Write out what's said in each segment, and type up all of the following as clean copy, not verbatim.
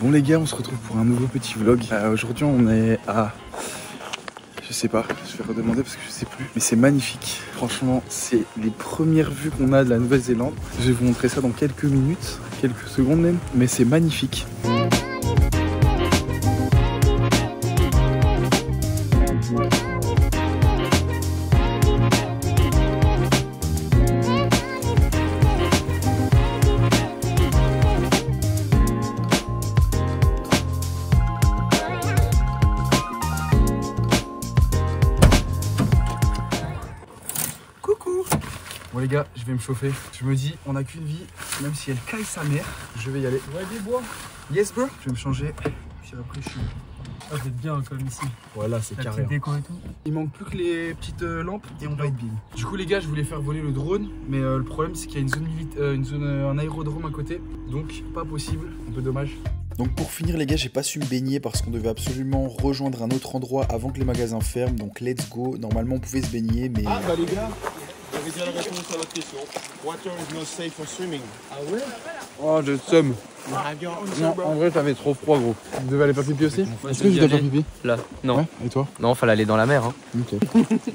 Bon les gars, on se retrouve pour un nouveau petit vlog. Aujourd'hui on est à... Je sais pas, je vais redemander parce que je sais plus. Mais c'est magnifique. Franchement, c'est les premières vues qu'on a de la Nouvelle-Zélande. Je vais vous montrer ça dans quelques minutes, quelques secondes même. Mais c'est magnifique. Bon les gars, je vais me chauffer. Je me dis, on n'a qu'une vie, même si elle caille sa mère, je vais y aller. Ouais, des bois. Yes bro. Je vais me changer, puis après je suis... Ah, vous êtes bien comme ici. Voilà, c'est carré. Déco et tout. Il manque plus que les petites lampes et on va être bien. Du coup les gars, je voulais faire voler le drone, mais le problème c'est qu'il y a un aérodrome à côté, donc pas possible, un peu dommage. Donc pour finir les gars, j'ai pas su me baigner parce qu'on devait absolument rejoindre un autre endroit avant que les magasins ferment, donc let's go. Normalement on pouvait se baigner, mais... Ah bah les gars, j'avais déjà la réponse à votre question. Water is not safe for swimming. Ah ouais? Oh j'ai le seum. Non, en vrai t'avais trop froid gros. Tu devais aller faire pipi aussi? Est-ce que tu dois faire pipi? Là, non. Ouais, et toi? Non, fallait aller dans la mer. Hein. Ok.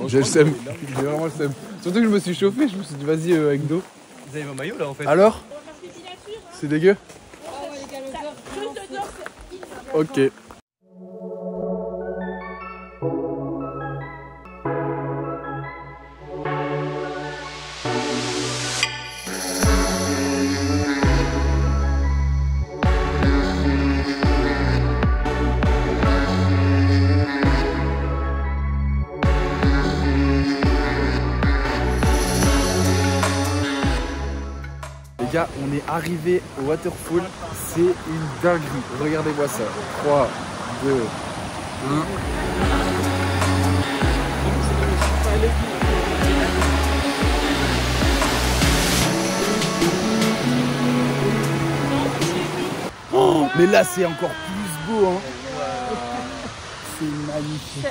J'ai le seum. J'ai vraiment le seum. Surtout que je me suis chauffé, je me suis dit vas-y avec d'eau. Vous avez vos maillots là en fait. Alors? C'est dégueu? Ok. Les gars, on est arrivé au waterfall, c'est une dinguerie. Regardez-moi ça. 3, 2, 1. Oh, mais là c'est encore plus beau hein. C'est magnifique.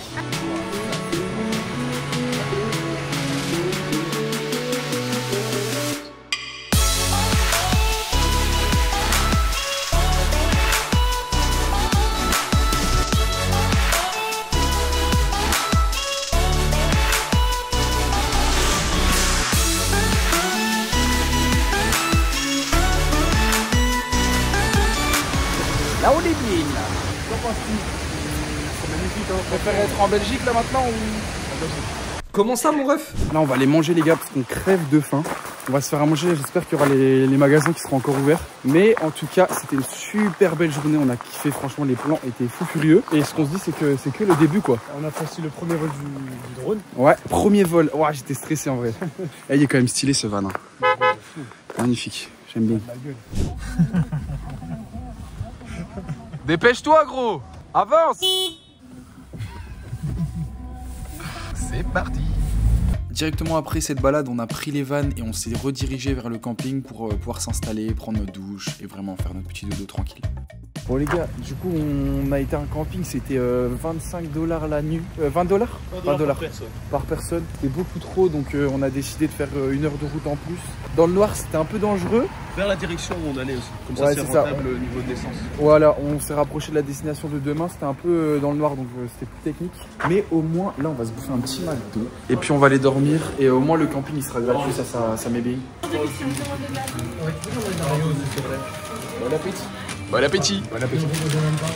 Là on est bien là. Qu'en penses-tu? C'est magnifique hein. Tu préfères être en Belgique là maintenant ou en Belgique? Comment ça mon ref? Là on va aller manger les gars parce qu'on crève de faim. On va se faire à manger, j'espère qu'il y aura les magasins qui seront encore ouverts. Mais en tout cas c'était une super belle journée, on a kiffé, franchement les plans étaient fous furieux. Et ce qu'on se dit c'est que le début quoi. On a passé le premier vol du drone. Ouais, premier vol, ouais, j'étais stressé en vrai. Et il est quand même stylé ce van. Hein. Magnifique, j'aime bien. Dépêche-toi gros, avance. C'est parti. Directement après cette balade, on a pris les vannes et on s'est redirigé vers le camping pour pouvoir s'installer, prendre notre douche et vraiment faire notre petit dodo tranquille. Bon les gars, du coup on a été à un camping, c'était 25 $ la nuit. 20 $? 20 $ par personne. C'était beaucoup trop donc on a décidé de faire 1 heure de route en plus. Dans le noir c'était un peu dangereux. Vers la direction où on allait aussi. Comme Ouais, ça c'est rentable au niveau de l'essence. Voilà, on s'est rapproché de la destination de demain, c'était un peu dans le noir donc c'était plus technique. Mais au moins là on va se bouffer un petit McDo. Et puis on va aller dormir et au moins le camping il sera gratuit, ça m'ébille. Bon appétit. Bon appétit. Bon appétit.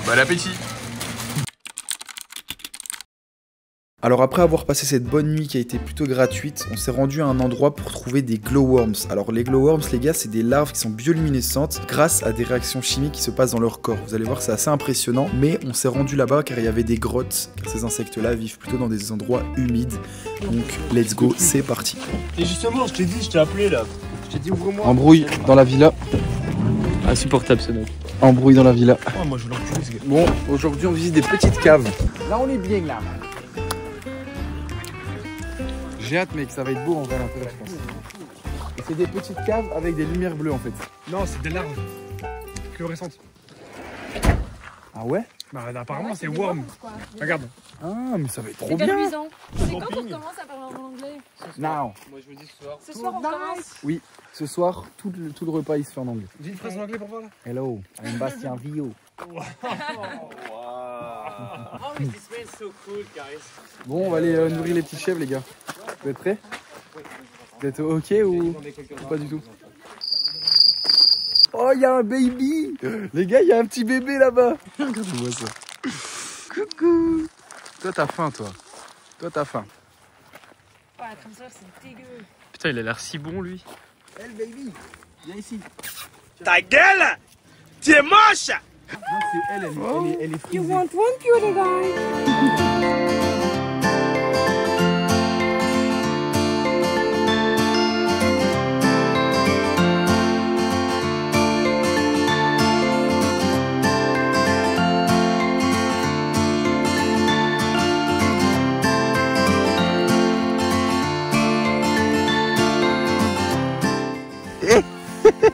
Bon appétit. Alors après avoir passé cette bonne nuit qui a été plutôt gratuite, on s'est rendu à un endroit pour trouver des glowworms. Alors les glowworms les gars c'est des larves qui sont bioluminescentes grâce à des réactions chimiques qui se passent dans leur corps. Vous allez voir c'est assez impressionnant, mais on s'est rendu là-bas car il y avait des grottes. Car ces insectes là vivent plutôt dans des endroits humides. Donc let's go, c'est parti. Et justement je t'ai dit, je t'ai appelé là. Je t'ai dit ouvre-moi. Embrouille dans la villa. Insupportable ce mec. Embrouille dans la villa. Oh, moi je veux l'enculer ce gars. Bon, aujourd'hui on visite des petites caves. Là on est bien là. J'ai hâte mec, ça va être beau en vrai à l'intérieur je pense. Et c'est des petites caves avec des lumières bleues en fait. Non, c'est des larves fluorescentes. Ah ouais? Bah apparemment c'est worm. Regarde. Ah mais ça va être trop C'est bien. amusant. C'est quand on commence à parler en anglais? Now. Moi je me dis ce soir. Ce soir on commence. Oui, ce soir tout le repas il se fait en anglais. Dis une phrase en anglais pour voir là. Hello, I'm Bastien Vio. Wow. Bon, on va aller nourrir les petits chèvres, les gars. Vous êtes prêts? Vous êtes ok ou pas du tout? Oh, il y a un baby! Les gars, il y a un petit bébé là-bas! Regarde-moi ça. Coucou! Toi, t'as faim, toi. Toi, t'as faim. Ouais, comme ça, c'est dégueu. Putain, il a l'air si bon, lui. Elle, baby, viens ici. Ta gueule! Tu es moche! Non, c'est elle, elle est frisée. You want one cutie guy?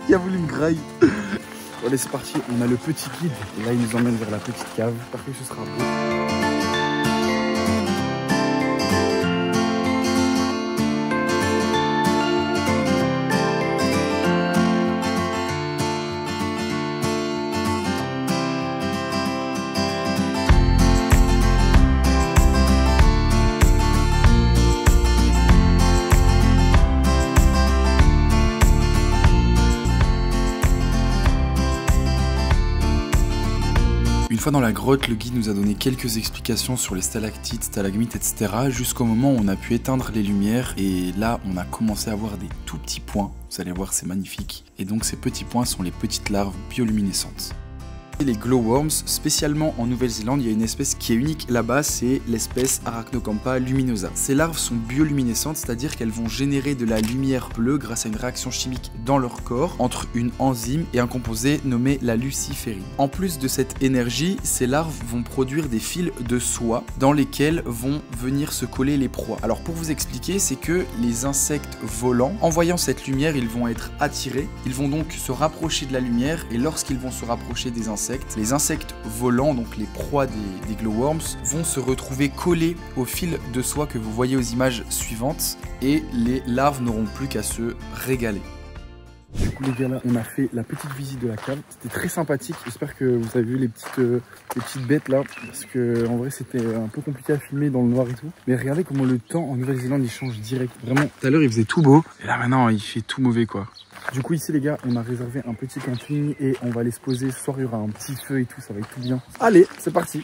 Il a voulu me grailler. Bon, allez, c'est parti. On a le petit guide. Et là, il nous emmène vers la petite cave. J'espère que ce sera beau. Une fois dans la grotte, le guide nous a donné quelques explications sur les stalactites, stalagmites, etc. jusqu'au moment où on a pu éteindre les lumières et là on a commencé à voir des tout petits points. Vous allez voir, c'est magnifique. Et donc ces petits points sont les petites larves bioluminescentes. Les glowworms, spécialement en Nouvelle-Zélande, il y a une espèce qui est unique là-bas, c'est l'espèce Arachnocampa luminosa. Ces larves sont bioluminescentes, c'est-à-dire qu'elles vont générer de la lumière bleue grâce à une réaction chimique dans leur corps entre une enzyme et un composé nommé la luciférine. En plus de cette énergie, ces larves vont produire des fils de soie dans lesquels vont venir se coller les proies. Alors pour vous expliquer, c'est que les insectes volants, en voyant cette lumière, ils vont être attirés, ils vont donc se rapprocher de la lumière et lorsqu'ils vont se rapprocher des insectes, les insectes volants, donc les proies des glowworms, vont se retrouver collés au fil de soie que vous voyez aux images suivantes et les larves n'auront plus qu'à se régaler. Du coup les gars, là on a fait la petite visite de la cave, c'était très sympathique, j'espère que vous avez vu les petites bêtes là, parce que en vrai c'était un peu compliqué à filmer dans le noir et tout, mais regardez comment le temps en Nouvelle-Zélande il change direct, vraiment tout à l'heure il faisait tout beau, et là maintenant il fait tout mauvais quoi. Du coup ici les gars, on a réservé un petit camping et on va aller se poser, ce soir il y aura un petit feu et tout, ça va être tout bien. Allez, c'est parti.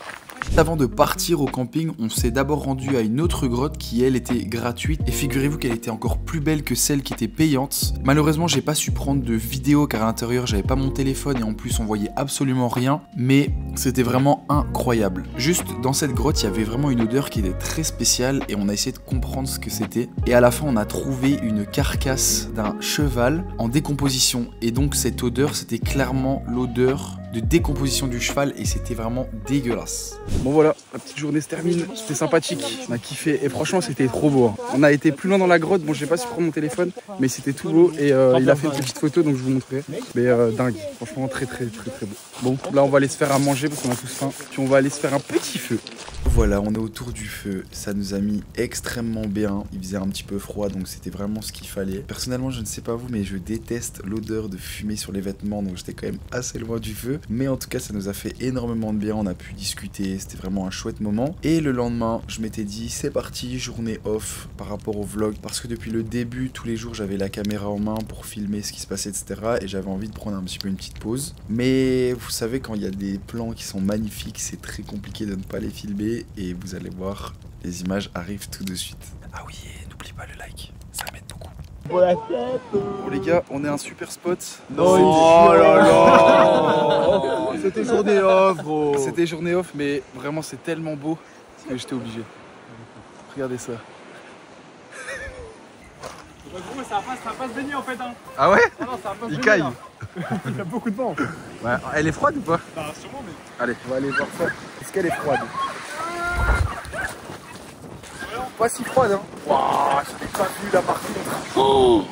Avant de partir au camping, on s'est d'abord rendu à une autre grotte qui elle était gratuite et figurez-vous qu'elle était encore plus belle que celle qui était payante. Malheureusement j'ai pas su prendre de vidéo car à l'intérieur j'avais pas mon téléphone et en plus on voyait absolument rien, mais c'était vraiment incroyable. Juste dans cette grotte il y avait vraiment une odeur qui était très spéciale et on a essayé de comprendre ce que c'était et à la fin on a trouvé une carcasse d'un cheval en décomposition et donc cette odeur c'était clairement l'odeur de décomposition du cheval et c'était vraiment dégueulasse. Bon voilà, la petite journée se termine, c'était sympathique, on a kiffé et franchement c'était trop beau. Hein. On a été plus loin dans la grotte, bon j'ai pas su prendre mon téléphone mais c'était tout beau et il a fait une petite photo donc je vous montrerai. Mais dingue, franchement très beau. Bon là on va aller se faire à manger parce qu'on a tous faim, puis on va aller se faire un petit feu. Voilà, on est autour du feu, ça nous a mis extrêmement bien, il faisait un petit peu froid donc c'était vraiment ce qu'il fallait. Personnellement je ne sais pas vous mais je déteste l'odeur de fumée sur les vêtements donc j'étais quand même assez loin du feu. Mais en tout cas ça nous a fait énormément de bien, on a pu discuter, c'était vraiment un chouette moment. Et le lendemain je m'étais dit c'est parti, journée off par rapport au vlog. Parce que depuis le début tous les jours j'avais la caméra en main pour filmer ce qui se passait etc. Et j'avais envie de prendre un petit peu une petite pause. Mais vous savez quand il y a des plans qui sont magnifiques c'est très compliqué de ne pas les filmer. Et vous allez voir, les images arrivent tout de suite. Ah oui, et n'oubliez pas le like, ça m'aide beaucoup. Bon les gars, on est à un super spot. Oh là là. C'était journée off, gros. C'était journée off, mais vraiment c'est tellement beau que j'étais obligé. Regardez ça. Gros, ça va pas se baigner en fait. Hein. Ah ouais? Ah non, ça va pas se Il baigner, caille. hein. Il y a beaucoup de vent. Ouais, elle est froide ou pas? Bah sûrement mais... Allez, on va aller voir ça. Est-ce qu'elle est froide? Pas si froide hein. Waouh, je l'ai pas vu là par contre. Oh.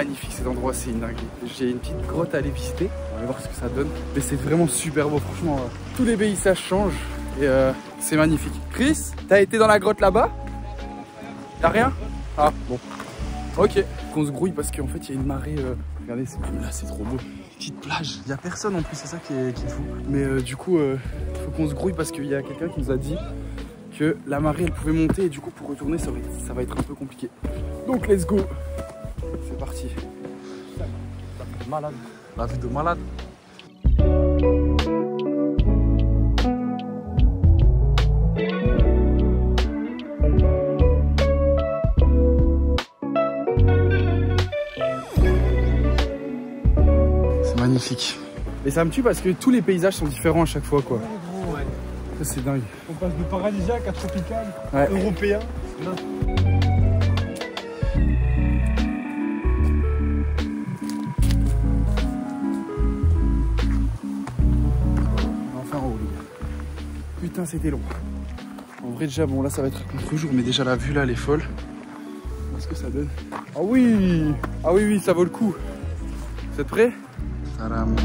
magnifique cet endroit, c'est une dinguerie. J'ai une petite grotte à aller visiter, on va voir ce que ça donne. Mais c'est vraiment super beau, franchement. Tous les paysages changent et c'est magnifique. Chris, t'as été dans la grotte là-bas? T'as rien? Ah bon. Ok. Qu'on se grouille parce qu'en fait il y a une marée. Regardez, là c'est trop beau. Petite plage. Il n'y a personne en plus, c'est ça qui est fou. Mais du coup, il faut qu'on se grouille parce qu'il y a quelqu'un qui nous a dit que la marée elle pouvait monter et du coup pour retourner ça va être un peu compliqué. Donc let's go. C'est parti. Malade. La vue de malade. C'est magnifique. Et ça me tue parce que tous les paysages sont différents à chaque fois quoi. Ouais. Ça c'est dingue. On passe de paradisiaque à tropical, Ouais. européen. Enfin en haut les gars. Putain c'était long. En vrai déjà bon là ça va être un contre-jour mais déjà la vue là elle est folle. Qu'est-ce que ça donne? Ah oui! Ah oui oui ça vaut le coup. Vous êtes prêts? Tadam.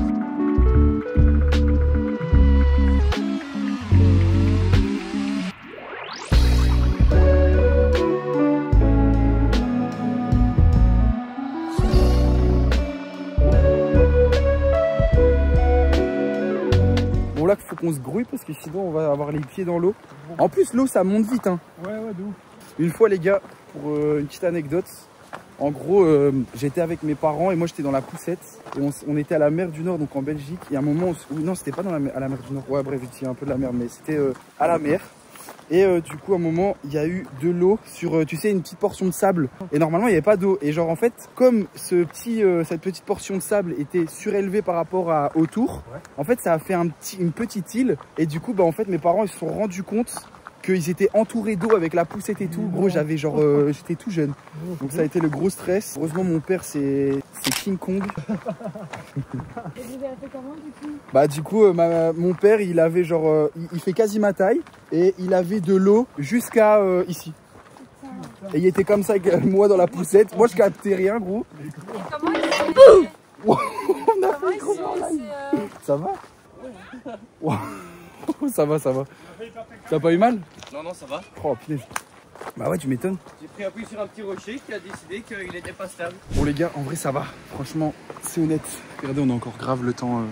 Bon là il faut qu'on se grouille parce que sinon on va avoir les pieds dans l'eau. En plus l'eau ça monte vite hein. Ouais de ouf. Une fois les gars, pour une petite anecdote, en gros j'étais avec mes parents et moi j'étais dans la poussette et on était à la mer du Nord donc en Belgique et à un moment non c'était pas à la mer du Nord, ouais bref j'étais un peu de la mer mais c'était à la mer et du coup à un moment il y a eu de l'eau sur tu sais une petite portion de sable et normalement il n'y avait pas d'eau et genre en fait comme cette petite portion de sable était surélevée par rapport à autour, en fait ça a fait une petite île et du coup bah en fait mes parents ils se sont rendus compte qu'ils étaient entourés d'eau avec la poussette et tout. Gros, j'avais genre, j'étais tout jeune. Donc ça a été le gros stress. Heureusement, mon père, c'est King Kong. Et vous avez fait comment du coup? Bah du coup, mon père, il avait genre, il fait quasi ma taille et il avait de l'eau jusqu'à ici. Et il était comme ça avec moi dans la poussette. Moi, je captais rien, gros. Et comment il s'est... On a Comment fait il gros s'est... Ça va? Wow. Ça va, ça va. T'as pas eu mal? Non, non, ça va. Oh punaise. Bah ouais, tu m'étonnes. J'ai pris appui sur un petit rocher qui a décidé qu'il était pas stable. Bon les gars, en vrai ça va. Franchement, c'est honnête. Regardez, on a encore grave le temps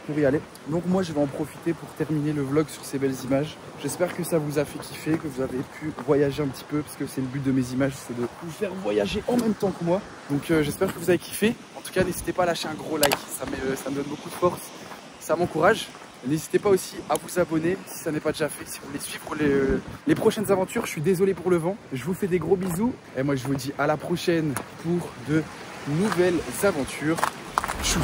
pour y aller. Donc moi, je vais en profiter pour terminer le vlog sur ces belles images. J'espère que ça vous a fait kiffer, que vous avez pu voyager un petit peu, parce que c'est le but de mes images, c'est de vous faire voyager en même temps que moi. Donc j'espère que vous avez kiffé. En tout cas, n'hésitez pas à lâcher un gros like. Ça me donne beaucoup de force. Ça m'encourage. N'hésitez pas aussi à vous abonner si ça n'est pas déjà fait, si vous voulez suivre les prochaines aventures. Je suis désolé pour le vent. Je vous fais des gros bisous. Et moi, je vous dis à la prochaine pour de nouvelles aventures. Tchou.